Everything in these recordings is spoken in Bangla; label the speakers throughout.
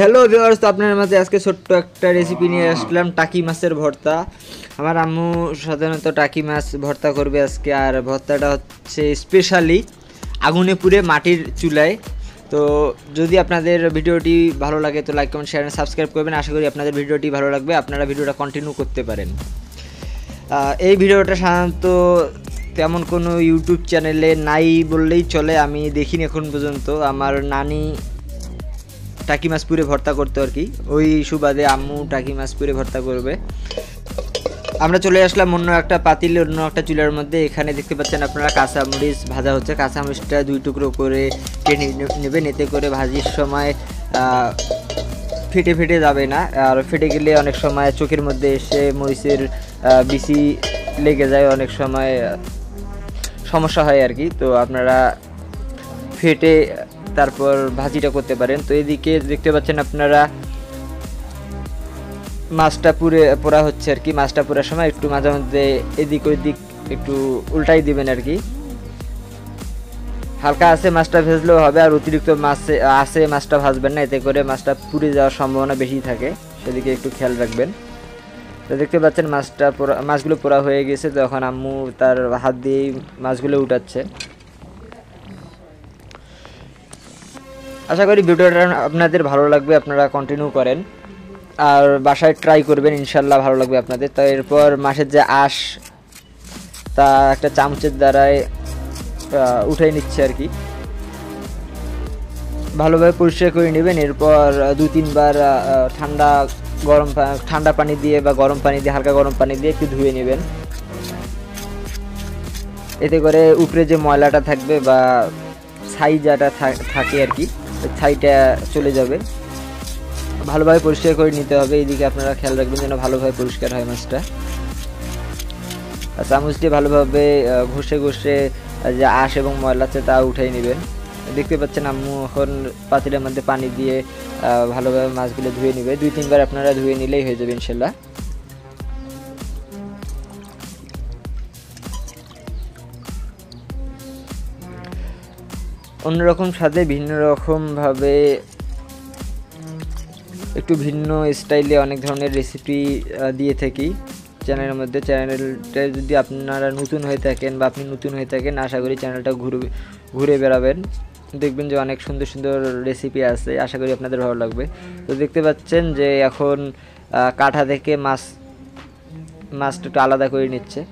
Speaker 1: হ্যালো ভিউয়ার্স, তো আপনার মাঝে আজকে ছোট্ট একটা রেসিপি নিয়ে আসলাম, টাকি মাছের ভর্তা। আমার আম্মু সাধারণত টাকি মাছ ভর্তা করবে আজকে, আর ভর্তাটা হচ্ছে স্পেশালি আগুনে পুড়ে মাটির চুলায়। তো যদি আপনাদের ভিডিওটি ভালো লাগে তো লাইক কমেন্ট শেয়ার সাবস্ক্রাইব করবেন। আশা করি আপনাদের ভিডিওটি ভালো লাগবে, আপনারা ভিডিওটা কন্টিনিউ করতে পারেন। এই ভিডিওটা সাধারণত তেমন কোনো ইউটিউব চ্যানেলে নাই বললেই চলে, আমি দেখিনি এখন পর্যন্ত। আমার নানি টাকি মাছ পুরে ভর্তা করতে আর কি, ওই সুবাদে আম্মু টাকি মাছ পুরে ভর্তা করবে। আমরা চলে আসলাম অন্য একটা পাতিল, অন্য একটা চুলার মধ্যে। এখানে দেখতে পাচ্ছেন আপনারা কাঁচামরিচ ভাজা হচ্ছে। কাঁচামরিচটা 2 টুকরো করে কেটে নেবেন, এতে করে ভাজির সময় ফেটে ফেটে যাবে না। আর ফেটে গেলে অনেক সময় চোখের মধ্যে এসে মরিচের বিচি লেগে যায়, অনেক সময় সমস্যা হয় আর কি। তো আপনারা ফেটে তারপর ভাজিটা করতে পারেন। তো এদিকে দেখতে পাচ্ছেন আপনারা মাছটা পোড়া হচ্ছে আর কি। মাছটা পোড়ার সময় একটু মাঝে মধ্যে এদিক ওইদিক একটু উল্টাই দিবেন আর কি। হালকা আছে মাছটা ভেজলেও হবে, আর অতিরিক্ত মাছটা ভাজবেন না, এতে করে মাছটা পুড়ে যাওয়ার সম্ভাবনা বেশি থাকে, সেদিকে একটু খেয়াল রাখবেন। তো দেখতে পাচ্ছেন মাছগুলো পোড়া হয়ে গেছে। তো এখন আম্মু তার হাত দিয়েই মাছগুলো উঠাচ্ছে। আশা করি ভিডিওটা আপনাদের ভালো লাগবে, আপনারা কন্টিনিউ করেন আর বাসায় ট্রাই করবেন, ইনশাল্লাহ ভালো লাগবে আপনাদের। তো এরপর মাছের যে আঁশ তা একটা চামচের দ্বারাই উঠাই নিচ্ছে আর কি, ভালোভাবে পরিষ্কার করে নেবেন। এরপর 2-3 বার ঠান্ডা পানি দিয়ে বা গরম পানি দিয়ে, হালকা গরম পানি দিয়ে একটু ধুয়ে নেবেন। এতে করে উপরে যে ময়লাটা থাকবে বা ছাই যাটা থাকে আর কি, ছাইটা চলে যাবে। ভালোভাবে পরিষ্কার করে নিতে হবে। এইদিকে আপনারা খেয়াল রাখবেন যেন ভালোভাবে পরিষ্কার হয় মাছটা। চামচ দিয়ে ভালোভাবে ঘষে ঘষে যে আঁশ এবং ময়লা আছে তা উঠাই নেবেন। দেখতে পাচ্ছেন আম্মু এখন পাতিলের মধ্যে পানি দিয়ে ভালোভাবে মাছগুলো ধুয়ে নেবে। 2-3 বার আপনারা ধুয়ে নিলেই হয়ে যাবে ইনশাল্লাহ। অন্যরকম স্বাদে ভিন্ন রকমভাবে একটু ভিন্ন স্টাইলে অনেক ধরনের রেসিপি দিয়ে থাকি চ্যানেলের মধ্যে। চ্যানেলটা যদি আপনারা নতুন হয়ে থাকেন বা আপনি নতুন হয়ে থাকেন, আশা করি চ্যানেলটা ঘুরে বেড়াবেন, দেখবেন যে অনেক সুন্দর সুন্দর রেসিপি আছে, আশা করি আপনাদের ভালো লাগবে। তো দেখতে পাচ্ছেন যে এখন কাঁটা থেকে মাছটা একটু আলাদা করে নিচ্ছে।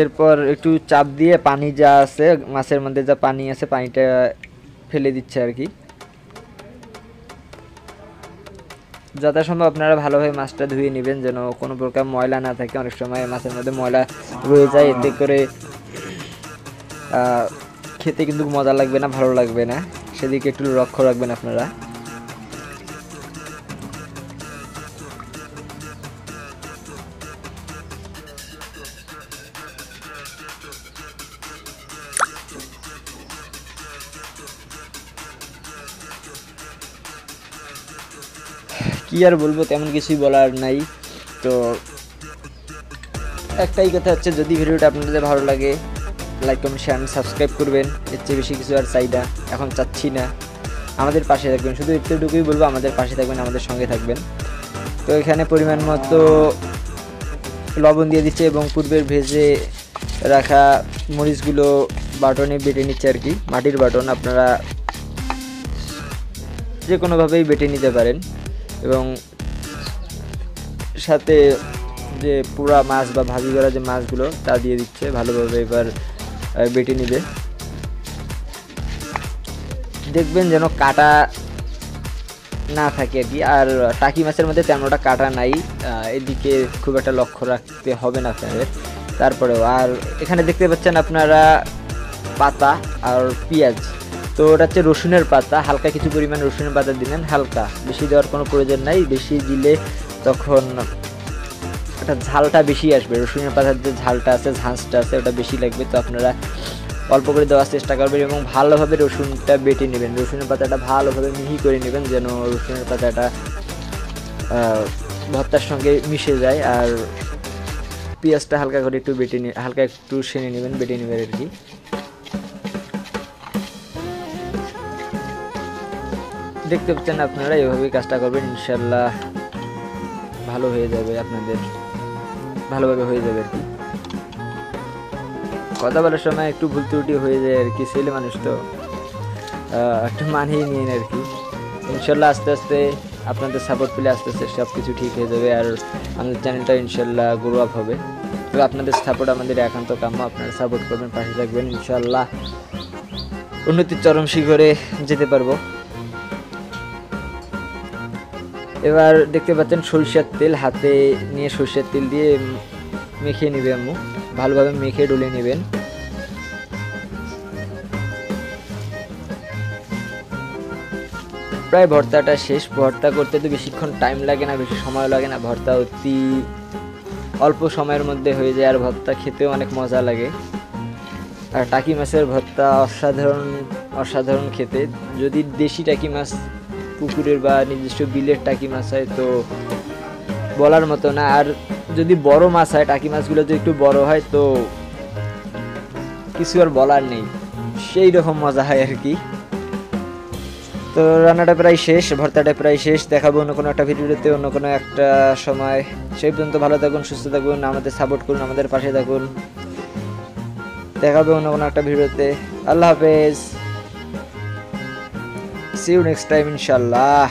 Speaker 1: এরপর একটু চাপ দিয়ে পানি যা আছে মাছের মধ্যে, যা পানি আছে পানিটা ফেলে দিচ্ছে আর কি। যথাসম্ভব আপনারা ভালোভাবে মাছটা ধুয়ে নেবেন যেন কোনো প্রকার ময়লা না থাকে। অনেক সময় মাছের মধ্যে ময়লা রয়ে যায়, এতে করে খেতে কিন্তু মজা লাগবে না, ভালো লাগবে না, সেদিকে একটু লক্ষ্য রাখবেন আপনারা। কি আর বলবো, তেমন কিছুই বলার নাই। তো একটাই কথা হচ্ছে, যদি ভিডিওটা আপনাদের ভালো লাগে লাইক কমেন্ট শেয়ার সাবস্ক্রাইব করবেন। এর চেয়ে বেশি কিছু আর এখন চাচ্ছি না। আমাদের পাশে থাকবেন, শুধু এতটুকুই বলবো, আমাদের পাশে থাকবেন, আমাদের সঙ্গে থাকবেন। তো এখানে পরিমাণ মতো লবণ দিয়ে দিচ্ছে এবং পূর্বের ভেজে রাখা মরিচগুলো বাটনে বেটে নিচ্ছে আর কি। মাটির বাটন, আপনারা যে কোনোভাবেই বেটে নিতে পারেন। এবং সাথে যে পুরা মাছ বা ভাজি করা যে মাছগুলো তা দিয়ে দিচ্ছে, ভালোভাবে এবার বেটে নিবে। দেখবেন যেন কাটা না থাকে আর কি। আর টাকি মাছের মধ্যে তেমনটা কাটা নাই, এদিকে খুব একটা লক্ষ্য রাখতে হবে না আপনাদের। তারপরেও আর এখানে দেখতে পাচ্ছেন আপনারা পাতা আর পেঁয়াজ, তো ওটা হচ্ছে রসুনের পাতা। হালকা কিছু পরিমাণ রসুনের পাতা দিবেন, হালকা, বেশি দেওয়ার কোনো প্রয়োজন নাই। বেশি দিলে তখন একটা ঝালটা বেশি আসবে, রসুনের পাতার যে ঝালটা আছে, ঝাঁঝটা আছে, ওটা বেশি লাগবে। তো আপনারা অল্প করে দেওয়ার চেষ্টা করবেন এবং ভালোভাবে রসুনটা বেটে নেবেন। রসুনের পাতাটা ভালোভাবে মিহি করে নেবেন যেন রসুনের পাতাটা ভর্তার সঙ্গে মিশে যায়। আর পেঁয়াজটা হালকা করে একটু হালকা একটু সেনে নেবেন, বেটে নেবেন আর কি। দেখতে পাচ্ছেন আপনারা, এভাবেই কাজটা করবেন, ইনশাল্লাহ ভালো হয়ে যাবে, আপনাদের ভালোভাবে হয়ে যাবে আর কি। কথা বলার সময় একটু ভুল ত্রুটি হয়ে যায় আর কি, ছেলে মানুষ তো একটু মানিয়ে নিন আর কি। ইনশাল্লাহ আস্তে আস্তে আপনাদের সাপোর্ট পেলে আস্তে আস্তে সব কিছু ঠিক হয়ে যাবে, আর আমাদের চ্যানেলটা ইনশাল্লাহ গ্রো আপ হবে। তো আপনাদের সাপোর্ট আমাদের একান্ত কাম্য, আপনারা সাপোর্ট করবেন, পাশে থাকবেন, ইনশাল্লাহ উন্নতির চরম শিখরে যেতে পারবো। এবার দেখতে পাচ্ছেন সরিষার তেল, হাতে নিয়ে সরিষার তেল দিয়ে মেখে নেবে আম্মু, ভালোভাবে মেখে ডলে নেবেন। প্রায় ভর্তাটা শেষ। ভর্তা করতে তো বেশিক্ষণ টাইম লাগে না, বেশি সময় লাগে না, ভর্তা অতি অল্প সময়ের মধ্যে হয়ে যায়, আর ভর্তা খেতেও অনেক মজা লাগে। আর টাকি মাছের ভর্তা অসাধারণ অসাধারণ খেতে। যদি দেশি টাকি মাছ পুকুরের বা নিজস্ব বিলের টাকি মাছ হয় তো বলার মতো না, আর যদি বড় মাছ হয়, টাকি মাছগুলো যদি একটু বড় হয় তো কিছু আর বলার নেই, সেই রকম মজা হয় আর কি। তো রান্নাটা প্রায় শেষ, ভর্তাটা প্রায় শেষ। দেখাবো অন্য কোনো একটা ভিডিওতে, অন্য কোনো একটা সময়। সেই পর্যন্ত ভালো থাকুন, সুস্থ থাকুন, আমাদের সাপোর্ট করুন, আমাদের পাশে থাকুন। দেখাবে অন্য কোনো একটা ভিডিওতে। আল্লাহ হাফেজ, সি ইউ নেক্সট টাইম ইনশাল্লাহ।